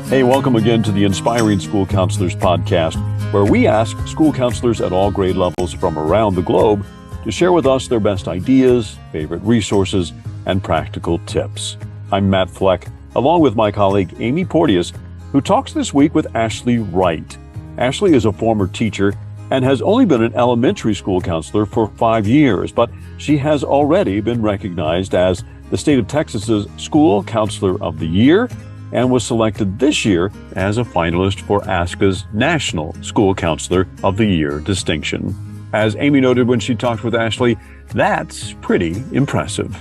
Hey, welcome again to the Inspiring School Counselors podcast, where we ask school counselors at all grade levels from around the globe to share with us their best ideas, favorite resources, and practical tips. I'm Matt Fleck, along with my colleague Amy Porteous, who talks this week with Ashley Wright. Ashley is a former teacher and has only been an elementary school counselor for 5 years, but she has already been recognized as the state of Texas's School Counselor of the Year and was selected this year as a finalist for ASCA's National School Counselor of the Year distinction. As Amy noted when she talked with Ashley, that's pretty impressive.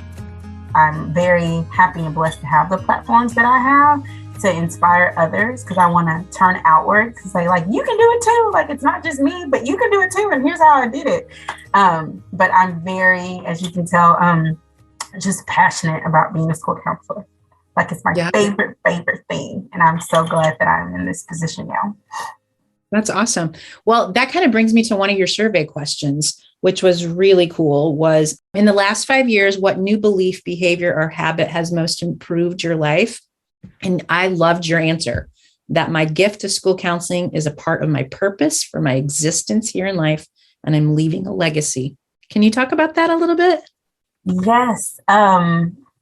I'm very happy and blessed to have the platforms that I have to inspire others, because I want to turn outward to say, like, you can do it too. Like, it's not just me, but you can do it too. And here's how I did it. But I'm very, as you can tell, just passionate about being a school counselor. Like, it's my favorite thing. And I'm so glad that I'm in this position now. That's awesome. Well, that kind of brings me to one of your survey questions, which was really cool, was in the last 5 years, what new belief, behavior, or habit has most improved your life? And I loved your answer, that my gift to school counseling is a part of my purpose for my existence here in life, and I'm leaving a legacy. Can you talk about that a little bit? Yes.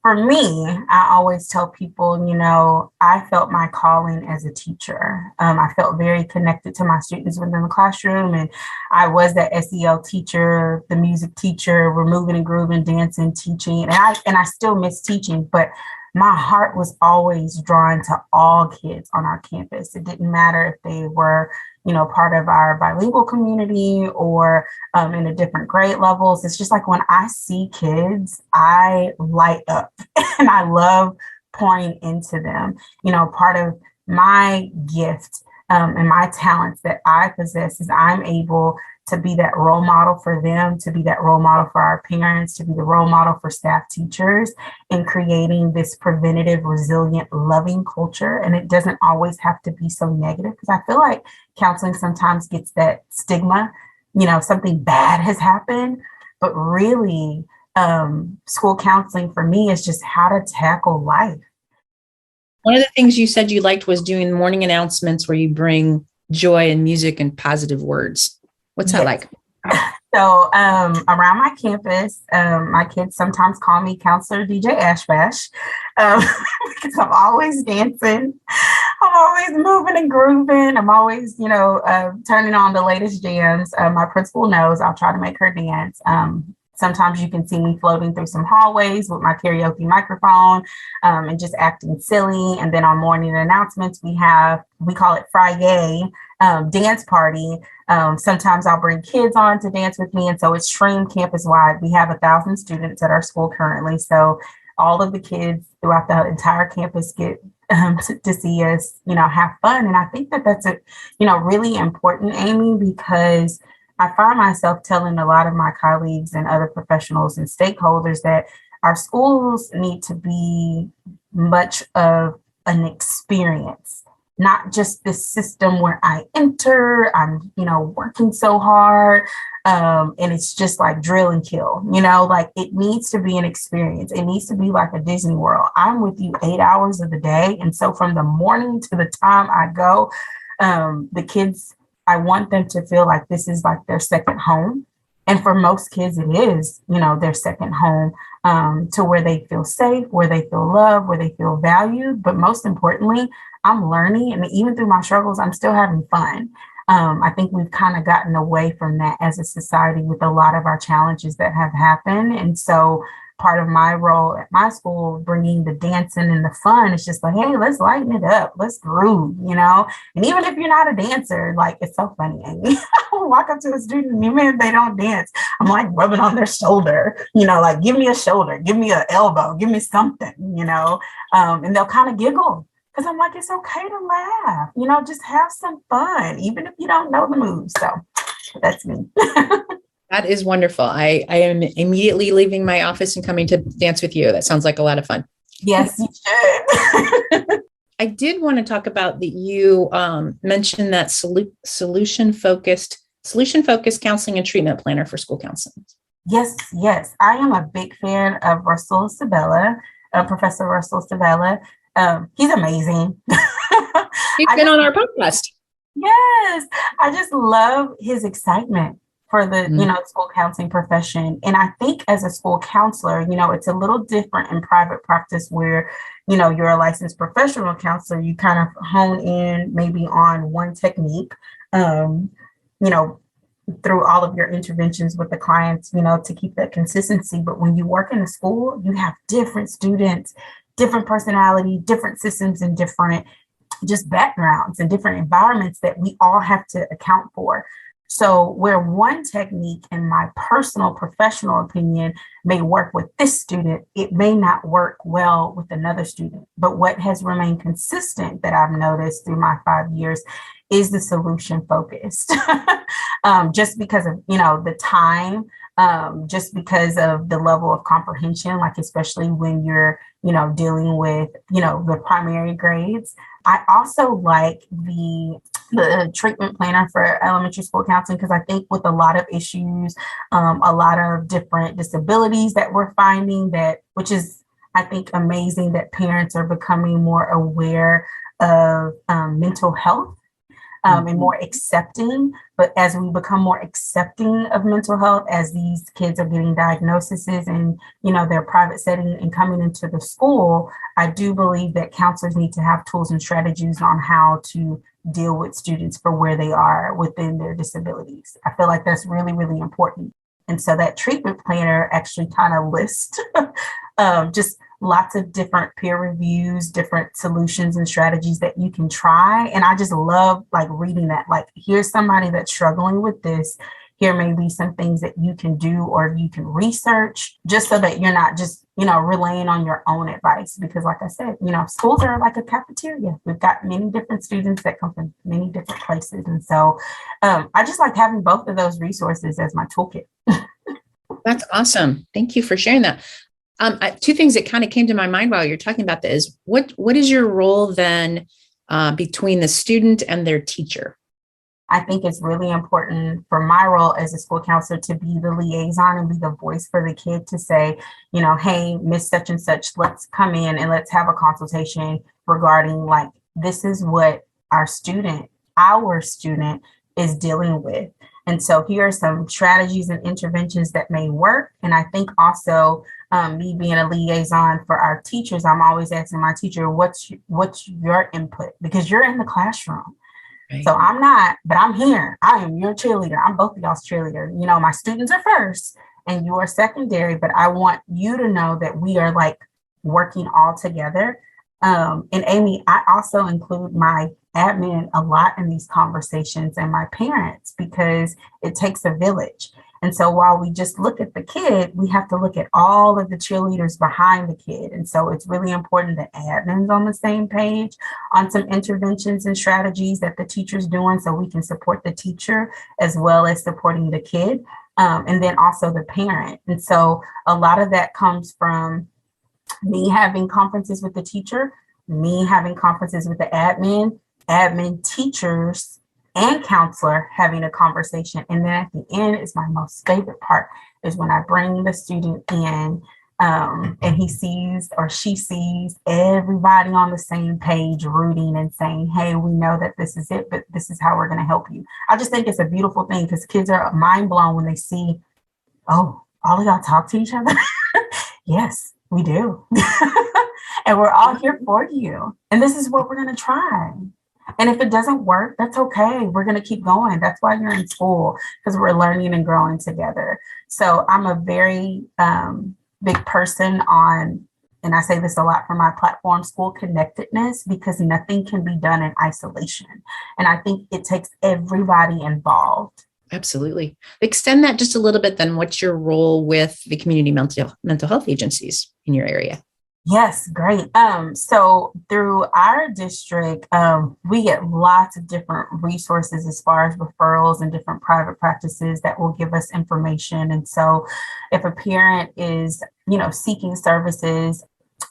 For me, I always tell people, I felt my calling as a teacher. I felt very connected to my students within the classroom, and I was that SEL teacher, the music teacher. We're moving and grooving, dancing, teaching, and I still miss teaching, but my heart was always drawn to all kids on our campus. It didn't matter if they were, part of our bilingual community or in a different grade levels. It's just like when I see kids, I light up and I love pouring into them. Part of my gift and my talents that I possess is I'm able to be that role model for them, to be that role model for our parents, to be the role model for staff teachers, in creating this preventative, resilient, loving culture. And it doesn't always have to be so negative, because I feel like counseling sometimes gets that stigma, something bad has happened. But really, school counseling for me is just how to tackle life. One of the things you said you liked was doing morning announcements where you bring joy and music and positive words. What's that like? So around my campus, my kids sometimes call me Counselor DJ Ash Bash because I'm always dancing. I'm always moving and grooving. I'm always, turning on the latest jams. My principal knows I'll try to make her dance. Sometimes you can see me floating through some hallways with my karaoke microphone and just acting silly. And then on morning announcements, we call it Friday dance party. Sometimes I'll bring kids on to dance with me. And so it's streamed campus wide. We have 1,000 students at our school currently. So all of the kids throughout the entire campus get to see us, have fun. And I think that that's really important, Amy, because I find myself telling a lot of my colleagues and other professionals and stakeholders that our schools need to be much of an experience, not just this system where I enter, I'm, working so hard, and it's just like drill and kill, like it needs to be an experience. It needs to be like a Disney World. I'm with you 8 hours of the day. And so from the morning to the time I go, the kids, I want them to feel like this is like their second home. And for most kids, it is, their second home, to where they feel safe, where they feel loved, where they feel valued. But most importantly, I'm learning. And even through my struggles, I'm still having fun. I think we've kind of gotten away from that as a society with a lot of our challenges that have happened. And so part of my role at my school, bringing the dancing and the fun, is just like, hey, let's lighten it up. Let's groove, And even if you're not a dancer, like, it's so funny, Amy. I walk up to a student, and even if they don't dance, I'm like rubbing on their shoulder, like, give me a shoulder, give me an elbow, give me something, and they'll kind of giggle. Because I'm like, it's okay to laugh, just have some fun, even if you don't know the moves. So that's me. That is wonderful. I am immediately leaving my office and coming to dance with you. That sounds like a lot of fun. Yes, you should. I did want to talk about that you mentioned that solution-focused counseling and treatment planner for school counseling. Yes. I am a big fan of Professor Russell Sabella. He's amazing. He's been on our podcast. Yes, I just love his excitement for the, school counseling profession. And I think as a school counselor, it's a little different in private practice where, you're a licensed professional counselor, you kind of hone in maybe on one technique, you know, through all of your interventions with the clients, to keep that consistency. But when you work in a school, you have different students, different personality, different systems, and different just backgrounds and different environments that we all have to account for. So where one technique, in my personal professional opinion, may work with this student, it may not work well with another student. But what has remained consistent that I've noticed through my 5 years is the solution focused. Just because of, the time, just because of the level of comprehension, like especially when you're, dealing with, the primary grades. I also like the treatment planner for elementary school counseling, because I think with a lot of issues, a lot of different disabilities that we're finding which is, I think, amazing that parents are becoming more aware of mental health. And more accepting. But as we become more accepting of mental health, as these kids are getting diagnoses in, their private setting and coming into the school, I do believe that counselors need to have tools and strategies on how to deal with students for where they are within their disabilities. I feel like that's really, really important. And so that treatment planner actually kind of lists just lots of different peer reviews, different solutions and strategies that you can try. And I just love reading that, here's somebody that's struggling with this. Here may be some things that you can do or you can research, just so that you're not just, relying on your own advice. Because like I said, schools are like a cafeteria. We've got many different students that come from many different places. And so I just like having both of those resources as my toolkit. That's awesome. Thank you for sharing that. Two things that kind of came to my mind while you're talking about this is what is your role then between the student and their teacher? I think it's really important for my role as a school counselor to be the liaison and be the voice for the kid to say, hey, Miss such and such, let's come in and let's have a consultation regarding this is what our student is dealing with. And so here are some strategies and interventions that may work. And I think also me being a liaison for our teachers, I'm always asking my teacher, what's your input? Because you're in the classroom. Right. So I'm not, but I'm here. I am your cheerleader. I'm both of y'all's cheerleader. My students are first and you are secondary, but I want you to know that we are working all together. And Amy, I also include my admin a lot in these conversations and my parents, because it takes a village. And so while we just look at the kid, we have to look at all of the cheerleaders behind the kid. And so it's really important that admin's on the same page on some interventions and strategies that the teacher's doing, so we can support the teacher as well as supporting the kid, and then also the parent. And so a lot of that comes from me having conferences with the teacher, me having conferences with the admin, teachers, and counselor having a conversation. And then at the end is my most favorite part, is when I bring the student in and he sees or she sees everybody on the same page rooting and saying, hey, we know that this is it, but this is how we're going to help you. I just think it's a beautiful thing, because kids are mind blown when they see, oh, all of y'all talk to each other. Yes, we do. And we're all here for you. And this is what we're going to try. And if it doesn't work, that's okay. We're going to keep going. That's why you're in school, because we're learning and growing together. So I'm a very big person on, and I say this a lot for my platform, school connectedness, because nothing can be done in isolation. And I think it takes everybody involved. Absolutely. Extend that just a little bit then. What's your role with the community mental health agencies in your area? Yes, great. So through our district, we get lots of different resources as far as referrals and different private practices that will give us information. And so if a parent is, seeking services,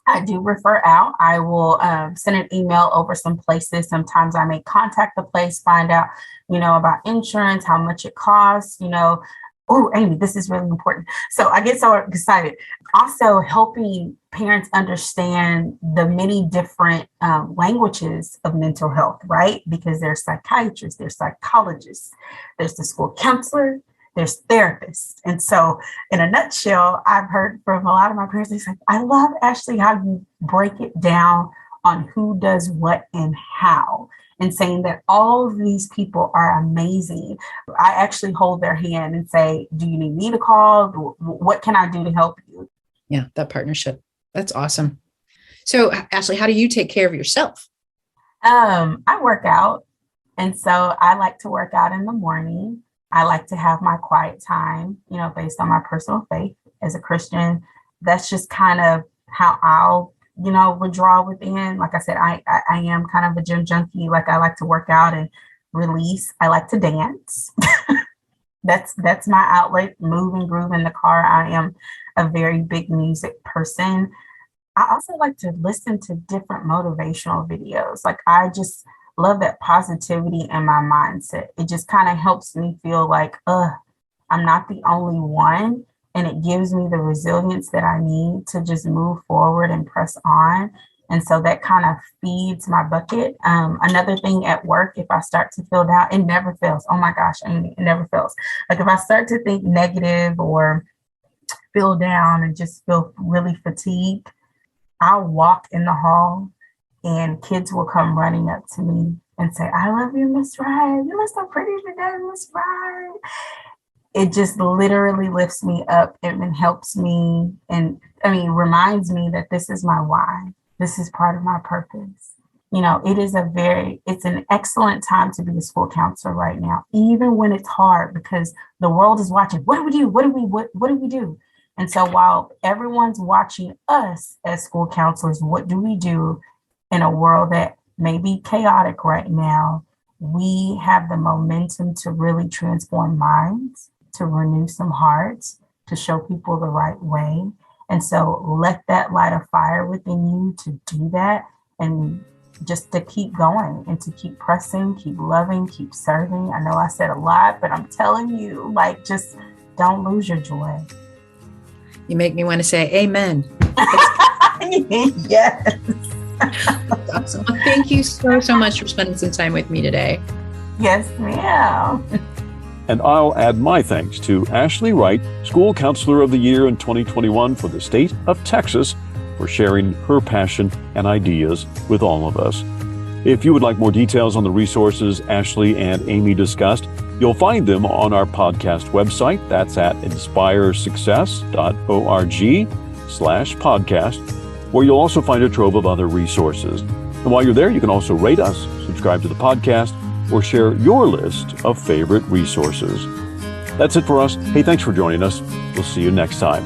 I do refer out. I will send an email over some places. Sometimes I may contact the place, find out, about insurance, how much it costs, oh, Amy, this is really important. So I get so excited. Also helping parents understand the many different languages of mental health, right? Because there's psychiatrists, there's psychologists, there's the school counselor, there's therapists. And so in a nutshell, I've heard from a lot of my parents, they say, I love, Ashley, how you break it down on who does what and how, and saying that all of these people are amazing. I actually hold their hand and say, do you need me to call? What can I do to help you? Yeah, that partnership. That's awesome. So Ashley, how do you take care of yourself? I work out. And so I like to work out in the morning. I like to have my quiet time, based on my personal faith as a Christian. That's just kind of how I'll withdraw within. Like I said, I am kind of a gym junkie. Like I like to work out and release. I like to dance. That's my outlet, move and groove in the car. I am a very big music person. I also like to listen to different motivational videos. Like I just love that positivity in my mindset. It just kind of helps me feel like, I'm not the only one. And it gives me the resilience that I need to just move forward and press on. And so that kind of feeds my bucket. Another thing at work, if I start to feel down, it never fails. Oh my gosh, Amy, it never fails. Like if I start to think negative or feel down and just feel really fatigued, I'll walk in the hall and kids will come running up to me and say, I love you, Miss Wright. You look so pretty today, Miss Wright. It just literally lifts me up and helps me and reminds me that this is my why. This is part of my purpose. It's an excellent time to be a school counselor right now, even when it's hard because the world is watching. What do we do? What do we do? And so while everyone's watching us as school counselors, what do we do in a world that may be chaotic right now? We have the momentum to really transform minds, to renew some hearts, to show people the right way. And so let that light a fire within you to do that and just to keep going and to keep pressing, keep loving, keep serving. I know I said a lot, but I'm telling you, just don't lose your joy. You make me want to say amen. Yes. Awesome. Well, thank you so much for spending some time with me today. Yes, ma'am. And I'll add my thanks to Ashley Wright, School Counselor of the Year in 2021 for the state of Texas, for sharing her passion and ideas with all of us. If you would like more details on the resources Ashley and Amy discussed, you'll find them on our podcast website. That's at inspiresuccess.org/podcast, where you'll also find a trove of other resources. And while you're there, you can also rate us, subscribe to the podcast, or share your list of favorite resources. That's it for us. Hey, thanks for joining us. We'll see you next time.